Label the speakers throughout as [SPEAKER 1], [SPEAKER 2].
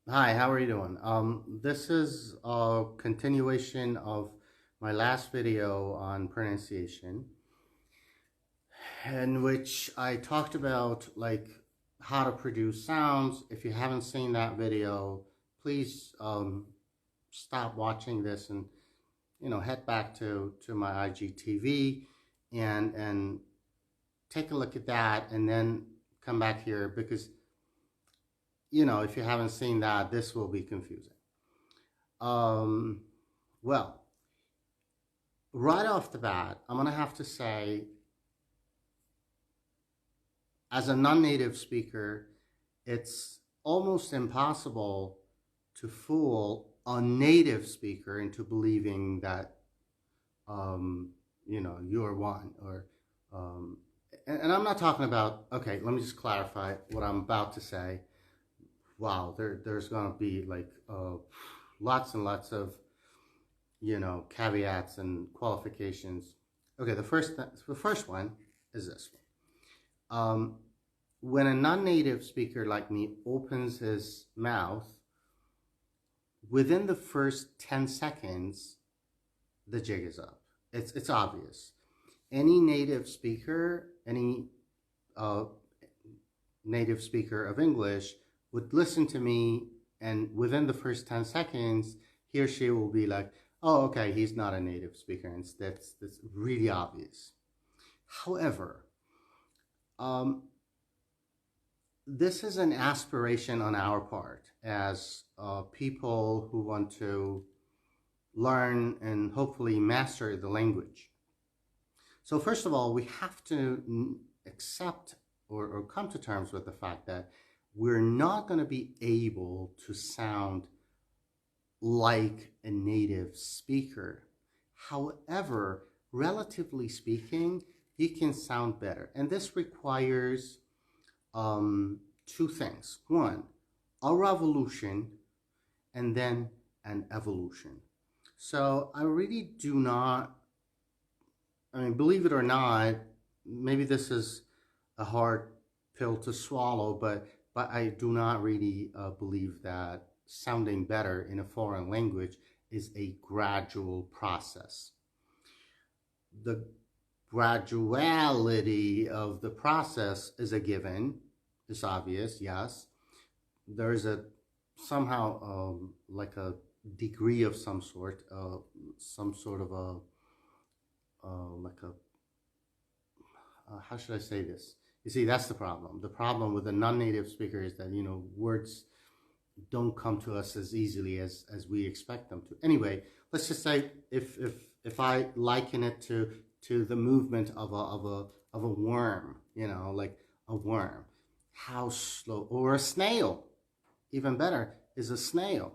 [SPEAKER 1] Hi, how are you doing? This is a continuation of my last video on pronunciation, in which I talked about how to produce sounds. If you haven't seen that video, please stop watching this and head back to my IGTV and take a look at that, and then come back here because if you haven't seen that, this will be confusing. Um, well, right off the bat, I'm going to have to say, as a non native speaker, it's almost impossible to fool a native speaker into believing that, you're one. And I'm not talking about, okay, let me just clarify what I'm about to say. Wow, there's going to be lots and lots of, caveats and qualifications. Okay, the first one is this one. When a non-native speaker like me opens his mouth, within the first 10 seconds, the jig is up. It's obvious. Any native speaker, any uh, native speaker of English would listen to me, and within the first 10 seconds, he or she will be like, oh, okay, he's not a native speaker. And that's really obvious. However, um, this is an aspiration on our part as people who want to learn and hopefully master the language. So, first of all, we have to accept or come to terms with the fact that we're not going to be able to sound like a native speaker. However, relatively speaking, you can sound better. And this requires two things. One, a revolution, and then an evolution. So I really do not, I mean, believe it or not, maybe this is a hard pill to swallow, but I do not really believe that sounding better in a foreign language is a gradual process. The graduality of the process is a given, it's obvious, yes. There's a somehow like a degree of some sort of a like a how should I say this? You see, that's the problem. The problem with a non-native speaker is that words don't come to us as easily as we expect them to. Anyway, let's just say if I liken it to the movement of a worm, like a worm, how slow, or a snail, even better, is a snail.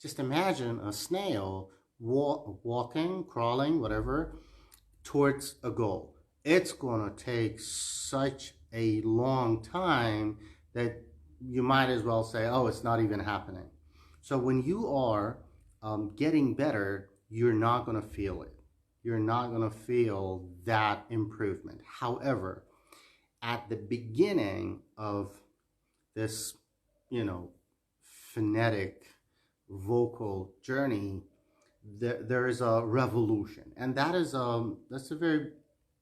[SPEAKER 1] Just imagine a snail walking, crawling, whatever, towards a goal. It's going to take such a long time that you might as well say, oh, it's not even happening. So when you are getting better, you're not going to feel it. You're not going to feel that improvement. However, at the beginning of this, you know, phonetic vocal journey, there is a revolution, and that's a very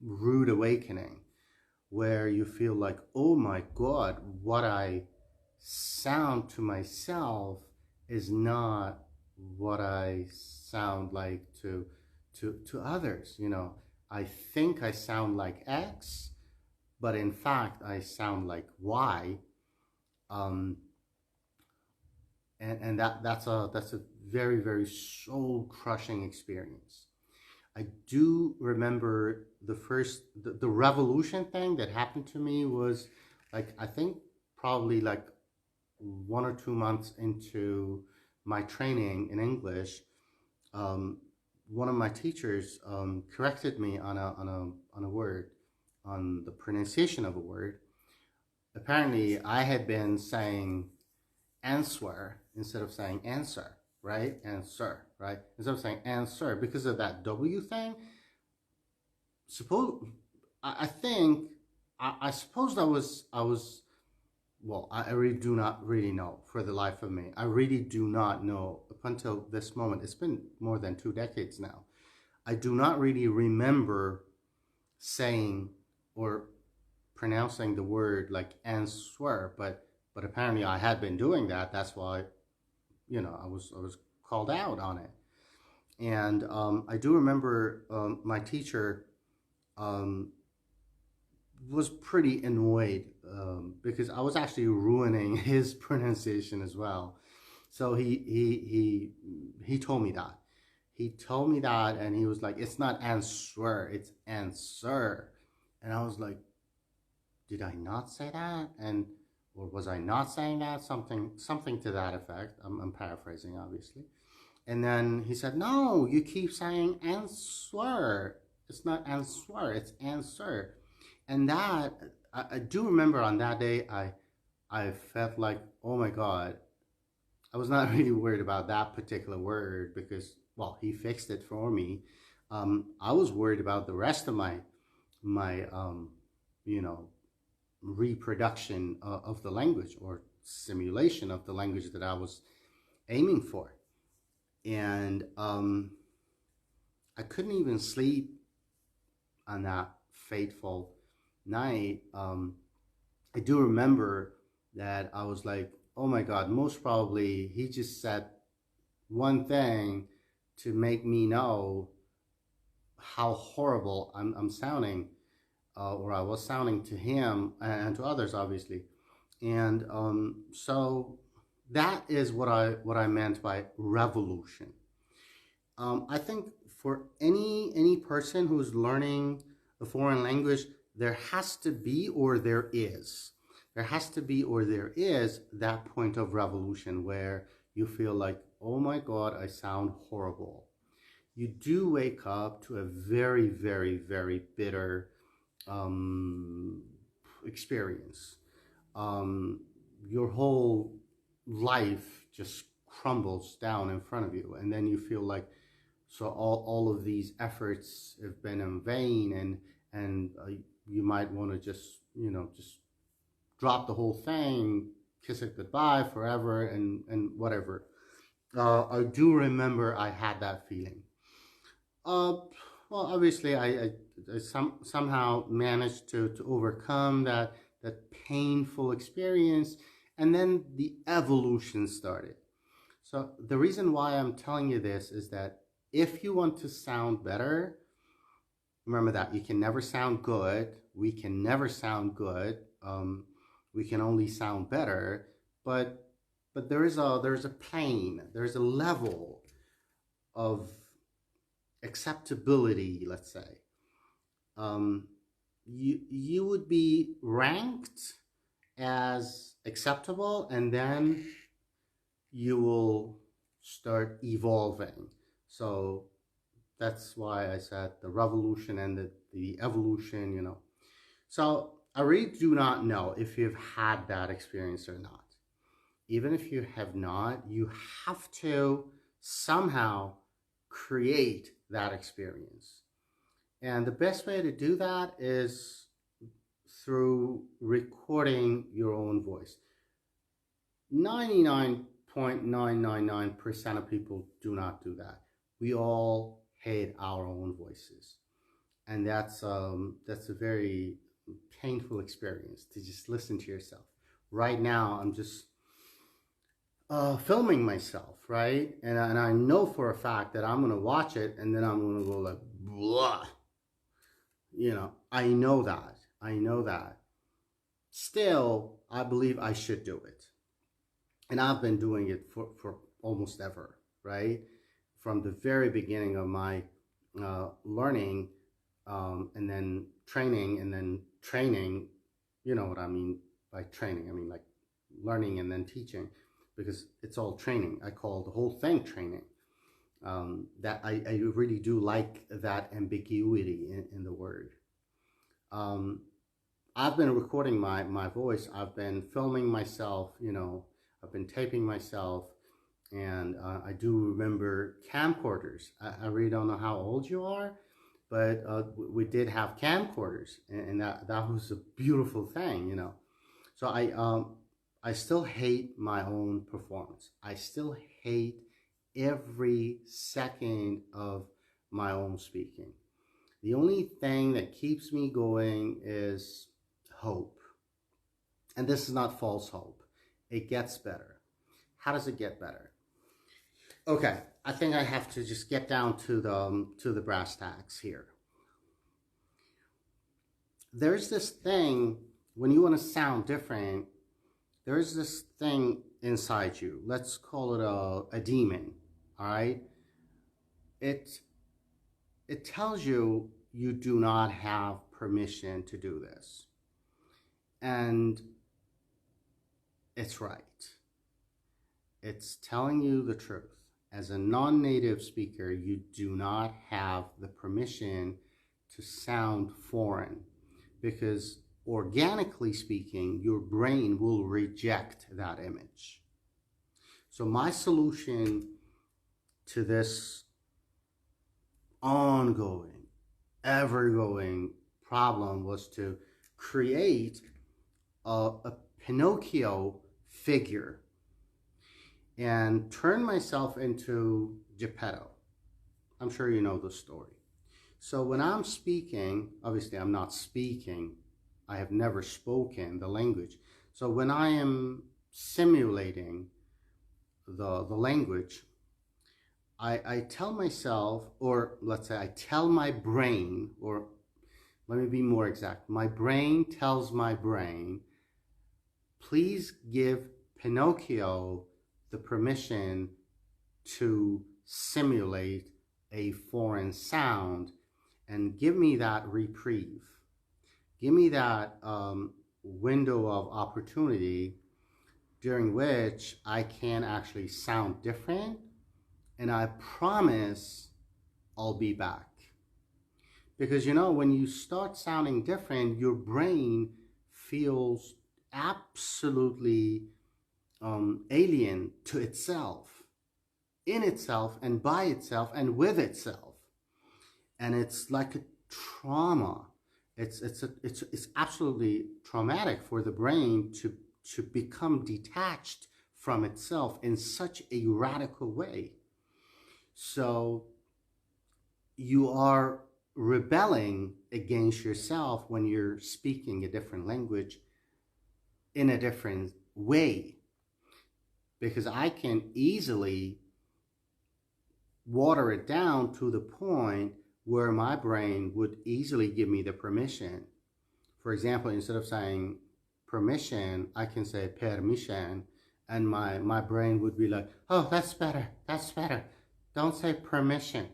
[SPEAKER 1] rude awakening where you feel like, oh my god, what I sound to myself is not what I sound like to others. I think I sound like X, but in fact I sound like Y. um, and that's a very, very soul crushing experience. I do remember the revolution thing that happened to me was, like, I think probably like 1 or 2 months into my training in English. um, One of my teachers corrected me on a word, on the pronunciation of a word. Apparently, I had been saying answer instead of saying answer, right? Answer, right? Instead of saying answer, because of that W thing. Suppose I think I suppose I was well, I really do not really know for the life of me. I really do not know up until this moment. It's been more than 2 decades now. I do not really remember saying or pronouncing the word like answer, but apparently I had been doing that. That's why I was called out on it. And I do remember my teacher um, was pretty annoyed because I was actually ruining his pronunciation as well. So he told me that. He told me that, and he was like, "It's not answer, it's answer." And I was like, "Did I not say that?" And or was I not saying that? Something to that effect. I'm paraphrasing, obviously. And then he said, "No, you keep saying answer. It's not answer, it's answer." And that I do remember on that day, I felt like, oh my god, I was not really worried about that particular word because, well, he fixed it for me. I was worried about the rest of my you know reproduction of the language or simulation of the language that I was aiming for, and I couldn't even sleep on that fateful night. I do remember that I was like, oh my God, most probably he just said one thing to make me know how horrible I'm sounding, or I was sounding to him and to others, obviously. And so that is what I meant by revolution. I think for any person who's learning a foreign language, there has to be or there has to be or there is that point of revolution where you feel like, oh my God, I sound horrible. You do wake up to a very, very, very bitter um, experience. Um, your whole life just crumbles down in front of you, and then you feel like, so all of these efforts have been in vain, and you might want to just drop the whole thing, kiss it goodbye forever, and whatever. I do remember I had that feeling. Uh, well, obviously, I somehow managed to overcome that painful experience, and then the evolution started. So the reason why I'm telling you this is that if you want to sound better, remember that you can never sound good. We can never sound good. We can only sound better. But there's a plane. There's a level of acceptability. Let's say you would be ranked as acceptable, and then you will start evolving. So that's why I said the revolution and the evolution. So I really do not know if you've had that experience or not. Even if you have not, you have to somehow create that experience. And the best way to do that is through recording your own voice. 99.999% of people do not do that. We all hate our own voices, and that's a very painful experience to just listen to yourself. Right now, I'm just filming myself, right? And I know for a fact that I'm gonna watch it, and then I'm gonna go like, blah. I know that. I know that. Still, I believe I should do it. And I've been doing it for almost ever, right? From the very beginning of my learning, and then training, and then training. You know what I mean by training? I mean like learning and then teaching, because it's all training. I call the whole thing training. That I really do like that ambiguity in the word. Um, I've been recording my voice. I've been filming myself. I've been taping myself, and I do remember camcorders. I really don't know how old you are, but we did have camcorders, and that was a beautiful thing. So I still hate my own performance. I still hate every second of my own speaking. The only thing that keeps me going is hope. And this is not false hope. It gets better. How does it get better? Okay, I think I have to just get down to the brass tacks here. There's this thing, when you want to sound different, there's this thing inside you. Let's call it a demon, all right? It tells you you do not have permission to do this. And it's right. It's telling you the truth. As a non-native speaker, you do not have the permission to sound foreign, because organically speaking, your brain will reject that image. So my solution to this ongoing, ever-going problem was to create a Pinocchio figure and turn myself into Geppetto. I'm sure you know the story. So when I'm speaking, obviously I'm not speaking, I have never spoken the language. So when I am simulating the language, I tell myself, or let's say I tell my brain, or let me be more exact, my brain tells my brain, please give Pinocchio the permission to simulate a foreign sound and give me that reprieve. Give me that window of opportunity during which I can actually sound different, and I promise I'll be back. Because, you know, when you start sounding different, your brain feels absolutely alien to itself, in itself, and by itself, and with itself. And it's like a trauma. It's absolutely traumatic for the brain to become detached from itself in such a radical way. So you are rebelling against yourself when you're speaking a different language in a different way, because I can easily water it down to the point where my brain would easily give me the permission. For example, instead of saying permission, I can say permission, and my brain would be like, oh, that's better, don't say permission.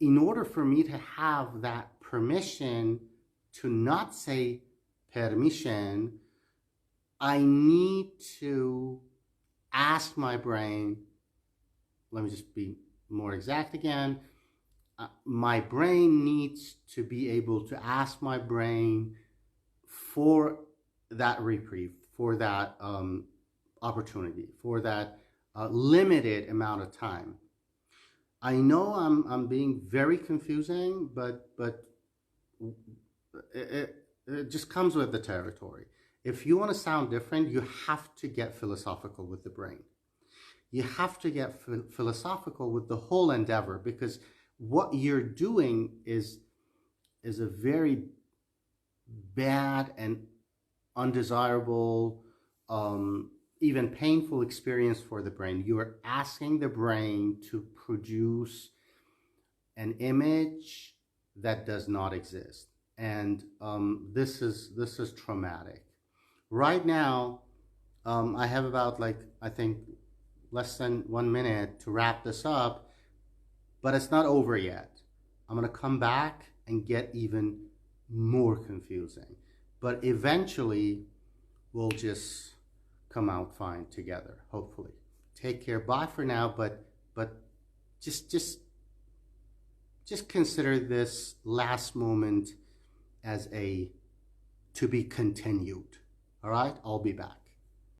[SPEAKER 1] In order for me to have that permission to not say permission, I need to ask my brain, let me just be more exact again, my brain needs to be able to ask my brain for that reprieve, for that opportunity, for that limited amount of time. I know I'm being very confusing, but it just comes with the territory. If you want to sound different, you have to get philosophical with the brain. You have to get philosophical with the whole endeavor, because what you're doing is a very bad and undesirable, even painful experience for the brain. You are asking the brain to produce an image that does not exist, and this is traumatic. Right now, I have about, I think, less than 1 minute to wrap this up, but it's not over yet. I'm going to come back and get even more confusing, but eventually we'll just come out fine together, hopefully. Take care. Bye for now, but just consider this last moment as a to be continued. All right, I'll be back.